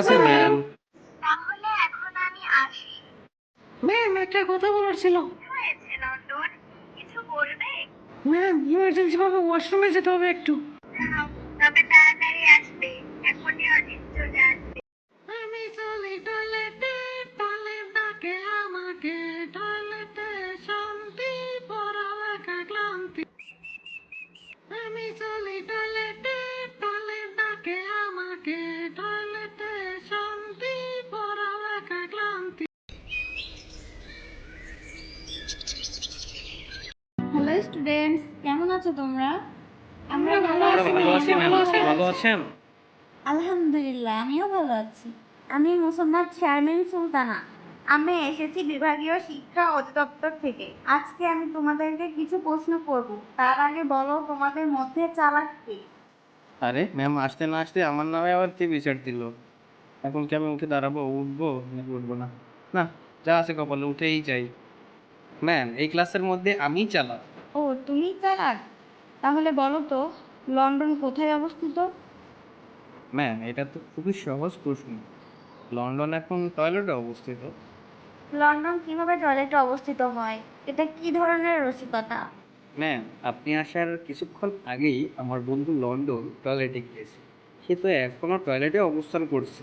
আছে ম্যাম। তাহলে এখন আমি আসি। ম্যাম একটা কথা বলার ছিল। কি হয়েছে লন্ডন? কিছু বলবে? ম্যাম ইমার্জেন্সি ভাবে ওয়াশরুমে যেতে হবে একটু। যাও, তবে তাড়াতাড়ি আসবে। এখনই অজিত চলে আসবে। আমি চলি টয়লেটে, টয়লেট ডাকে আমাকে, টয়লেটে শান্তি, পড়ালেখা ক্লান্তি। আমি চলি টয়লেটে, টয়লেট ডাকে আমাকে, টয়লেটে শান্তি, পড়ালেখা ক্লান্তি। হ্যালো স্টুডেন্টস, কেমন আছো তোমরা? আমরা ভালো আমরা আছি ভালো ম্যাম, আছি ম্যাম, আপনি আপনি ভালো ভালো আছেন? আছেন? আলহামদুলিল্লাহ, আমিও ভালো আছি। আমি মোসাম্মদ শারমিন সুলতানা। আমি এসেছি বিভাগীয় শিক্ষা অধিদপ্তর থেকে। আজকে আমি তোমাদেরকে কিছু প্রশ্ন করব। তার আগে বলো, তোমাদের মধ্যে চালাক কে? আরে ম্যাম, আসতে না আসতে আমার নামে আবার কে বিচার দিল? এখন কি আমি উঠে দাঁড়াবো, উঠবো নাকি উঠবো না? না, যা আছে কপালে উঠেই যাই। ম্যাম, এই ক্লাসের মধ্যে আমিই চালাক। ও, তুমি চালাক? তাহলে বলো তো, লন্ডন কোথায় অবস্থিত? ম্যাম, এটা তো খুবই সহজ প্রশ্ন। লন্ডন এখন টয়লেটে অবস্থিত। লন্ডন কিভাবে টয়লেটে অবস্থিত হয়? এটা কি ধরনের রসিকতা? ম্যাম, আপনি আসার কিছুক্ষণ আগেই আমার বন্ধু লন্ডন টয়লেটে গিয়েছে। সে তো এখনো টয়লেটে অবস্থান করছে।